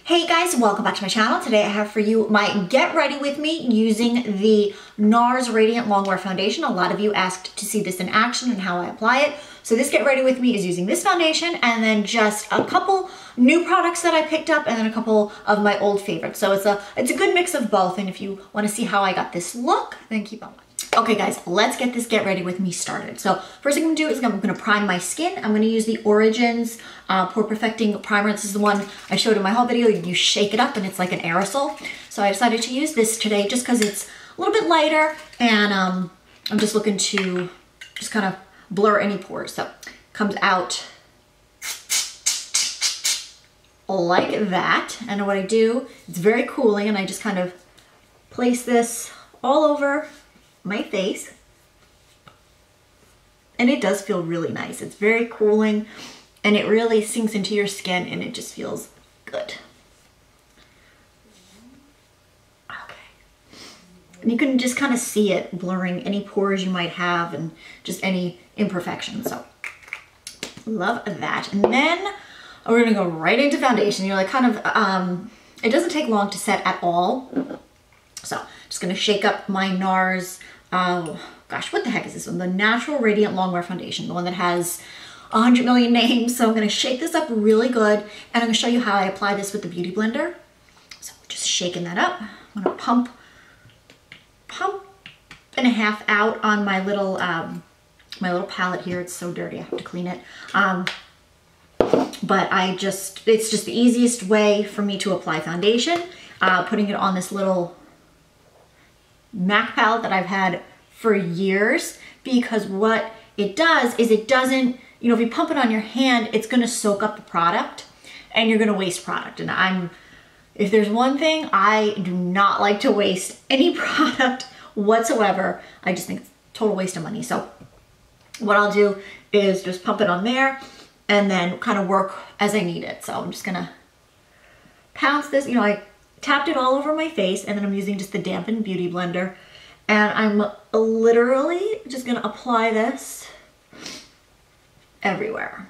Hey guys, welcome back to my channel. Today I have for you my get ready with me using the Nars Radiant Longwear Foundation. A lot of you asked to see this in action and how I apply it. So this get ready with me is using this foundation and then just a couple new products that I picked up and then a couple of my old favorites. So it's a good mix of both, and if you want to see how I got this look, then keep on watching. Okay guys, let's get this get ready with me started. So first thing I'm gonna do is I'm gonna prime my skin. I'm gonna use the Origins Pore Perfecting Primer. This is the one I showed in my haul video. You shake it up and it's like an aerosol. So I decided to use this today just because it's a little bit lighter and I'm just looking to just kind of blur any pores. So it comes out like that. And what I do, it's very cooling, and I just kind of place this all over my face, and it does feel really nice. It's very cooling and it really sinks into your skin and it just feels good. Okay, and you can just kind of see it blurring any pores you might have and just any imperfections. So love that. And then we're gonna go right into foundation. You're like kind of it doesn't take long to set at all. So just gonna shake up my Nars, gosh, what the heck is this one? The Natural Radiant Longwear Foundation, the one that has 100 million names. So I'm gonna shake this up really good, and I'm gonna show you how I apply this with the Beauty Blender. So just shaking that up. I'm gonna pump and a half out on my little palette here. It's so dirty, I have to clean it. But it's just the easiest way for me to apply foundation, putting it on this little MAC palette that I've had for years, because what it does is it doesn't, you know, if you pump it on your hand, it's going to soak up the product and you're going to waste product. And if there's one thing, I do not like to waste any product whatsoever. I just think it's a total waste of money. So what I'll do is just pump it on there and then kind of work as I need it. So I'm just going to pounce this, you know, I tapped it all over my face, and then I'm using just the dampened Beauty Blender, and I'm literally just gonna apply this everywhere.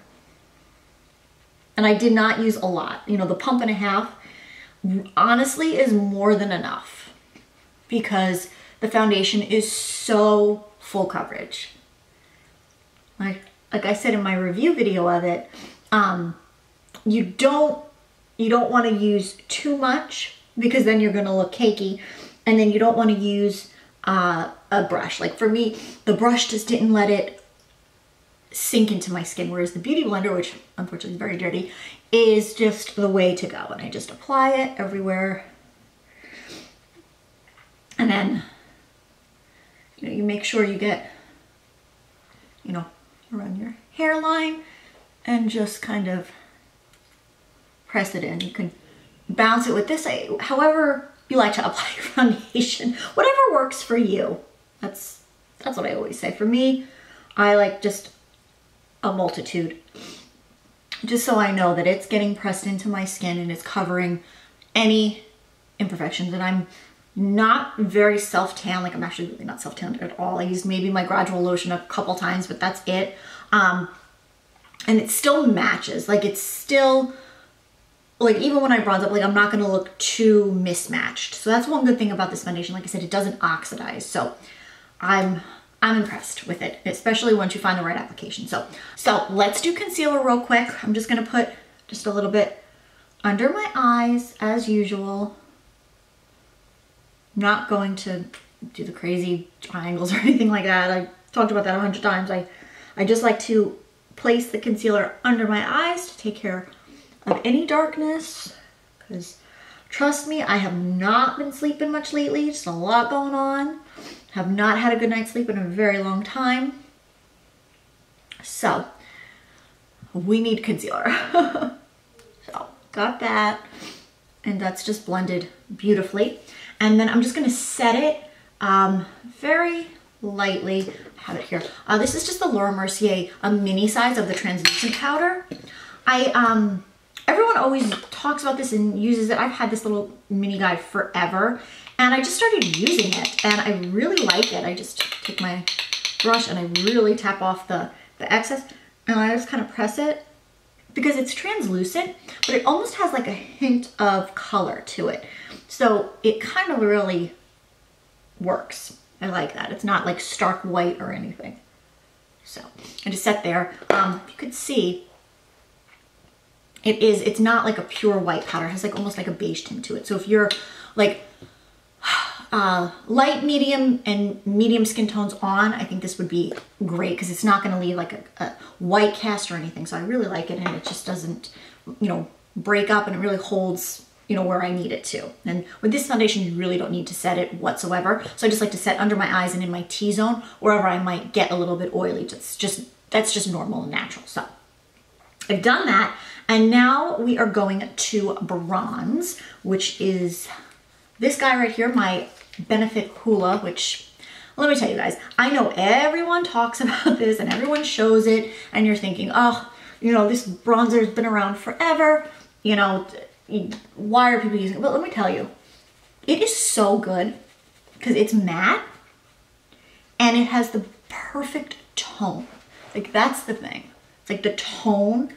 And I did not use a lot. You know, the pump and a half honestly is more than enough because the foundation is so full coverage. Like I said in my review video of it, you don't want to use too much because then you're going to look cakey, and then you don't want to use a brush. Like for me, the brush just didn't let it sink into my skin, whereas the Beauty Blender, which unfortunately is very dirty, is just the way to go. And I just apply it everywhere, and then you make sure you get around your hairline and just kind of press it in. You can bounce it with this, however you like to apply your foundation, whatever works for you. That's what I always say. For me, I like just a multitude, just so I know that it's getting pressed into my skin and it's covering any imperfections. And I'm not very self-tan, like I'm actually really not self-tanned at all. I used maybe my gradual lotion a couple times, but that's it. And it still matches, like it's still, like even when I bronze up, like I'm not gonna look too mismatched. So that's one good thing about this foundation. Like I said, it doesn't oxidize. So I'm impressed with it, especially once you find the right application. So let's do concealer real quick. I'm just gonna put just a little bit under my eyes as usual. I'm not going to do the crazy triangles or anything like that. I talked about that 100 times. I just like to place the concealer under my eyes to take care of any darkness, because trust me, I have not been sleeping much lately. Just a lot going on. Have not had a good night's sleep in a very long time. So we need concealer. So got that, and that's just blended beautifully. And then I'm just gonna set it very lightly. I have it here. This is just the Laura Mercier mini size of the translucent powder. Everyone always talks about this and uses it. I've had this little mini guy forever, and I just started using it, and I really like it. I just take my brush and I really tap off the excess, and I just kind of press it because it's translucent, but it almost has like a hint of color to it. So it kind of really works. I like that. It's not like stark white or anything. So I just set there. If you could see, it's not like a pure white powder. It has like almost like a beige tint to it. So if you're like light, medium, and medium skin tones on, I think this would be great because it's not going to leave like a white cast or anything. So I really like it, and it just doesn't, you know, break up, and it really holds, you know, where I need it to. And with this foundation, you really don't need to set it whatsoever. So I just like to set under my eyes and in my T-zone, wherever I might get a little bit oily. That's just normal and natural. So I've done that. And now we are going to bronze, which is this guy right here, my Benefit Hoola, which, let me tell you guys, I know everyone talks about this and everyone shows it, and you're thinking, oh, you know, this bronzer has been around forever, you know, why are people using it? But let me tell you, it is so good because it's matte and it has the perfect tone. Like, that's the thing. It's like the tone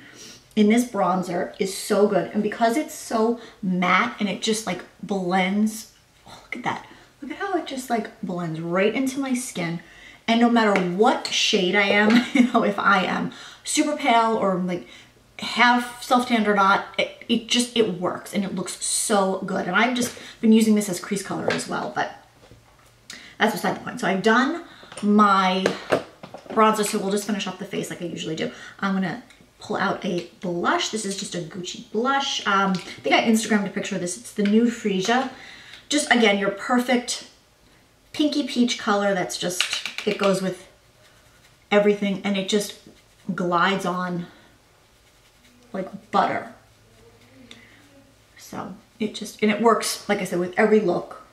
in this bronzer is so good. And because it's so matte and it just like blends, oh, look at that. Look at how it just like blends right into my skin. And no matter what shade I am, you know, if I am super pale or like half self-tanned or not, it works and it looks so good. And I've just been using this as crease color as well, but that's beside the point. So I've done my bronzer, so we'll just finish off the face like I usually do. I'm gonna pull out a blush. This is just a Gucci blush. I think I Instagrammed a picture of this. It's the Nude Freesia. Just, again, your perfect pinky peach color that's just, it goes with everything, and it just glides on like butter. So it just, and it works, like I said, with every look.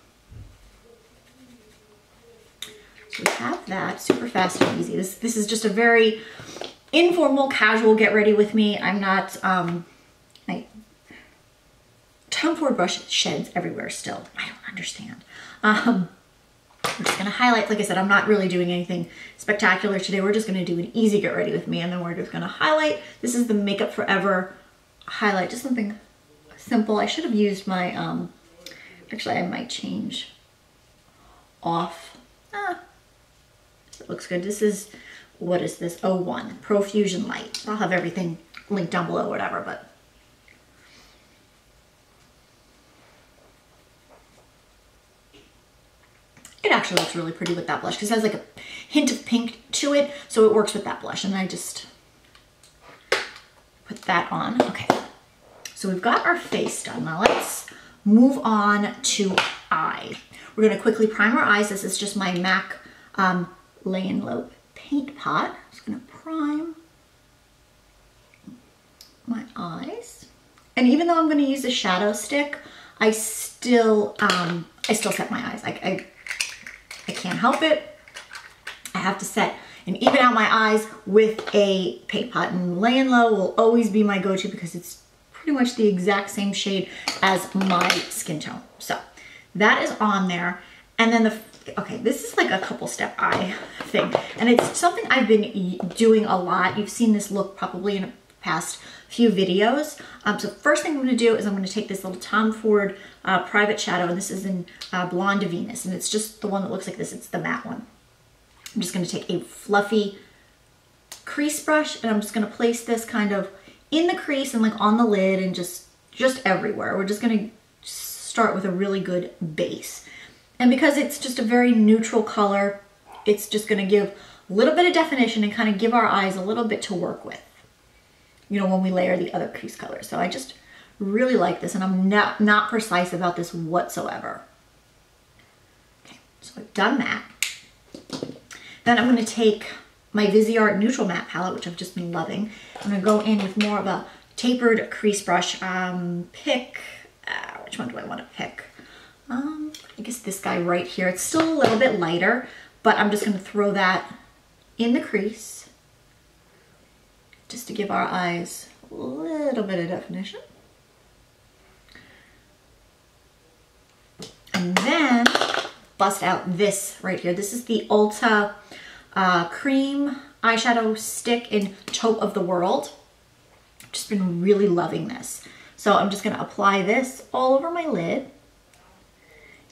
So we have that, super fast and easy. This is just a very informal, casual get ready with me. I'm not, my Tom Ford brush sheds everywhere still. I don't understand. I'm just gonna highlight, like I said, I'm not really doing anything spectacular today. We're just gonna do an easy get ready with me, and then we're just gonna highlight. This is the Makeup Forever highlight, just something simple. I should have used my, actually I might change off. It looks good. This is, what is this? 01 Profusion Light. I'll have everything linked down below, whatever, but it actually looks really pretty with that blush because it has like a hint of pink to it, so it works with that blush. And I just put that on. Okay, so we've got our face done. Now let's move on to eye. We're gonna quickly prime our eyes. This is just my MAC Lay and Low paint pot. I'm just gonna prime my eyes. And even though I'm gonna use a shadow stick, I still set my eyes. I can't help it. I have to set and even out my eyes with a paint pot, and Lay and Low will always be my go-to because it's pretty much the exact same shade as my skin tone. So that is on there. And then okay, this is like a couple step eye thing, and it's something I've been doing a lot. You've seen this look probably in the past few videos. So first thing I'm gonna do is I'm gonna take this little Tom Ford private shadow, and this is in Blonde to Venus, and it's just the one that looks like this. It's the matte one. I'm just gonna take a fluffy crease brush, and I'm just gonna place this kind of in the crease and like on the lid and just everywhere. We're just gonna start with a really good base. And because it's just a very neutral color, it's just gonna give a little bit of definition and kind of give our eyes a little bit to work with, you know, when we layer the other crease colors. So I just really like this, and I'm not precise about this whatsoever. Okay, so I've done that. Then I'm gonna take my Viseart Neutral Matte Palette, which I've just been loving. I'm gonna go in with more of a tapered crease brush. Which one do I wanna pick? I guess this guy right here. It's still a little bit lighter, but I'm just gonna throw that in the crease just to give our eyes a little bit of definition. And then bust out this right here. This is the Ulta Cream eyeshadow stick in Taupe of the World. Just been really loving this. So I'm just gonna apply this all over my lid.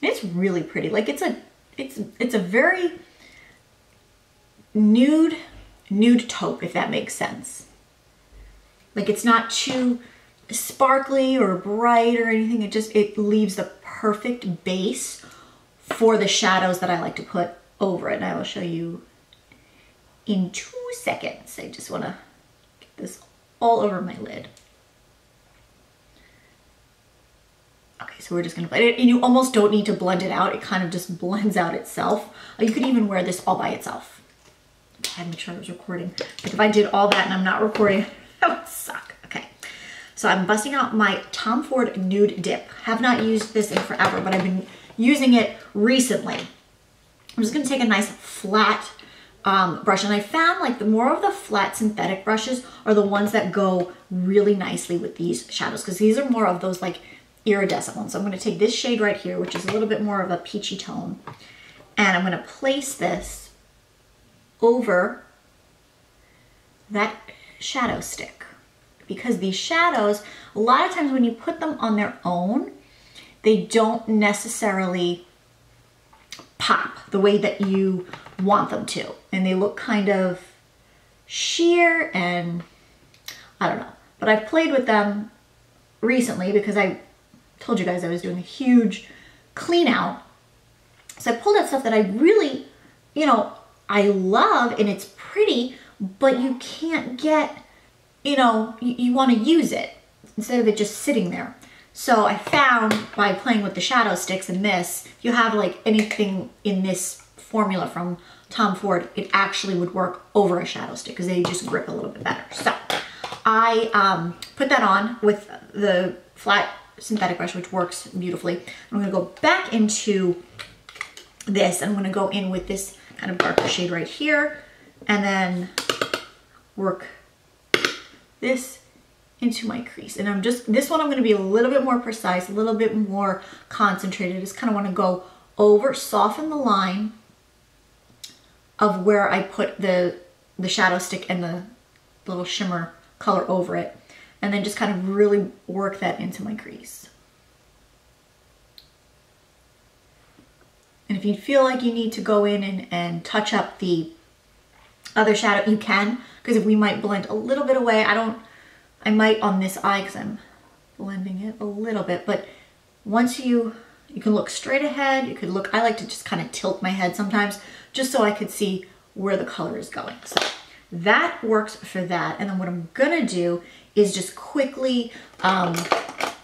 And it's really pretty. Like it's a very nude taupe, if that makes sense. Like it's not too sparkly or bright or anything. It leaves the perfect base for the shadows that I like to put over it. And I will show you in 2 seconds. I just wanna get this all over my lid. Okay, so we're just gonna blend it, and you almost don't need to blend it out. It kind of just blends out itself. You could even wear this all by itself. I had to make sure I was recording. Like if I did all that and I'm not recording, that would suck. Okay, so I'm busting out my Tom Ford Nude Dip. Have not used this in forever, but I've been using it recently. I'm just gonna take a nice flat brush, and I found like the more of the flat synthetic brushes are the ones that go really nicely with these shadows, because these are more of those like iridescent ones. So I'm going to take this shade right here, which is a little bit more of a peachy tone, and I'm going to place this over that shadow stick, because these shadows, a lot of times when you put them on their own, they don't necessarily pop the way that you want them to, and they look kind of sheer, and I don't know. But I've played with them recently because I told you guys I was doing a huge clean out. So I pulled out stuff that I really, you know, I love, and it's pretty, but you can't get, you know, you want to use it instead of it just sitting there. So I found by playing with the shadow sticks and this, if you have like anything in this formula from Tom Ford, it actually would work over a shadow stick because they just grip a little bit better. So I put that on with the flat synthetic brush, which works beautifully. I'm gonna go back into this. I'm gonna go in with this kind of darker shade right here, and then work this into my crease. And this one I'm gonna be a little bit more precise, a little bit more concentrated. I just kind of wanna go over, soften the line of where I put the shadow stick and the little shimmer color over it, and then just kind of really work that into my crease. And if you feel like you need to go in and touch up the other shadow, you can, because we might blend a little bit away. I might on this eye because I'm blending it a little bit, but once you can look straight ahead, you could look, I like to just kind of tilt my head sometimes just so I could see where the color is going. So that works for that. And then what I'm gonna do is just quickly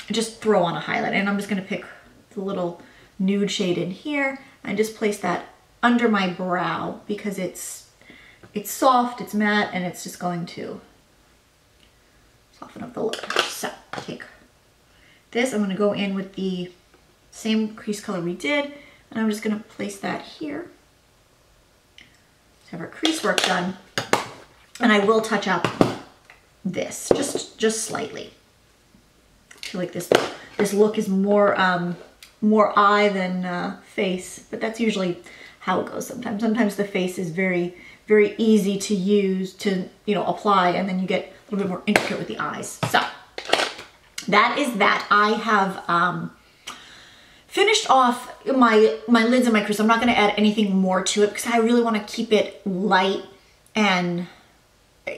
just throw on a highlight, and I'm just gonna pick the little nude shade in here and just place that under my brow because it's soft, it's matte, and it's just going to soften up the look. So take this, I'm gonna go in with the same crease color we did, and I'm just gonna place that here to have our crease work done. And I will touch up this just slightly. I feel like this look is more more eye than face, but that's usually how it goes sometimes. Sometimes the face is very, very easy to use to, you know, apply, and then you get a little bit more intricate with the eyes. So that is that. I have finished off my lids and my crease. I'm not gonna add anything more to it because I really wanna keep it light and,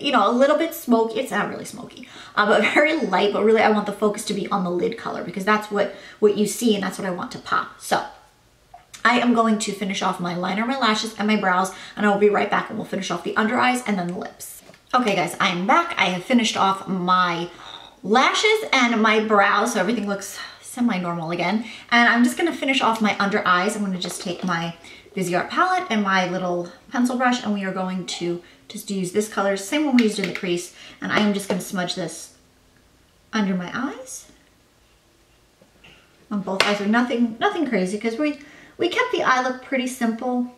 you know, a little bit smoky. It's not really smoky, but very light, but really I want the focus to be on the lid color because that's what you see, and that's what I want to pop. So I am going to finish off my liner, my lashes, and my brows, and I will be right back and we'll finish off the under eyes and then the lips. Okay guys, I am back. I have finished off my lashes and my brows, so everything looks semi-normal again. And I'm just gonna finish off my under eyes. I'm gonna just take my Viseart palette and my little pencil brush, and we are going to just use this color, same one we used in the crease, and I am just gonna smudge this under my eyes. On both eyes, so nothing crazy, because we kept the eye look pretty simple,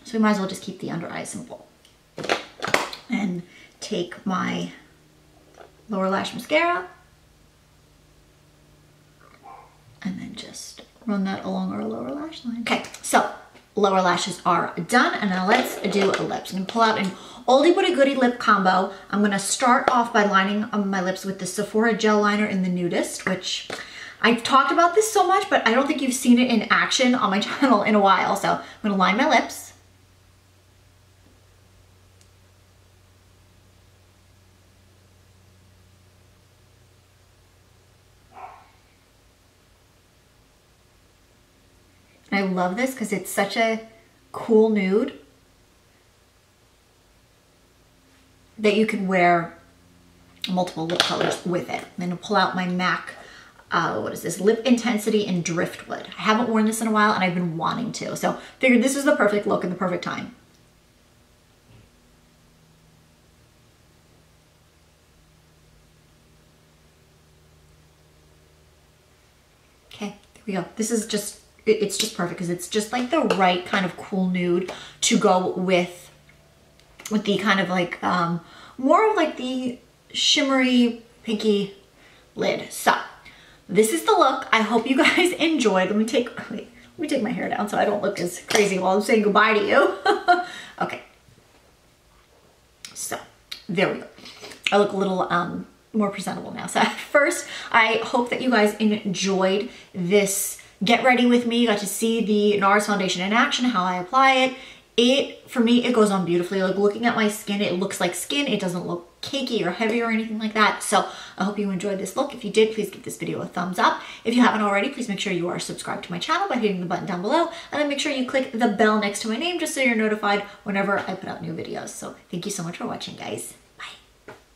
so we might as well just keep the under eye simple. And take my lower lash mascara, and then just run that along our lower lash line. Okay, so lower lashes are done, and now let's do lips. I'm gonna pull out an Oldie but a goodie lip combo. I'm gonna start off by lining my lips with the Sephora gel liner in the Nudist, which I've talked about this so much, but I don't think you've seen it in action on my channel in a while. So I'm gonna line my lips. And I love this because it's such a cool nude that you could wear multiple lip colors with it. I'm gonna pull out my MAC, what is this? Lip Intensity in Driftwood. I haven't worn this in a while and I've been wanting to. So figured this was the perfect look and the perfect time. Okay, there we go. This is just, it's just perfect because it's just like the right kind of cool nude to go with the kind of like, more of like the shimmery pinky lid. So this is the look. I hope you guys enjoyed. Let me take my hair down so I don't look as crazy while I'm saying goodbye to you. Okay. So there we go. I look a little more presentable now. So first, I hope that you guys enjoyed this get ready with me. You got to see the Nars foundation in action, how I apply it. For me, it goes on beautifully. Like looking at my skin, it looks like skin. It doesn't look cakey or heavy or anything like that. So I hope you enjoyed this look. If you did, please give this video a thumbs up. If you haven't already, please make sure you are subscribed to my channel by hitting the button down below. And then make sure you click the bell next to my name just so you're notified whenever I put out new videos. So thank you so much for watching, guys.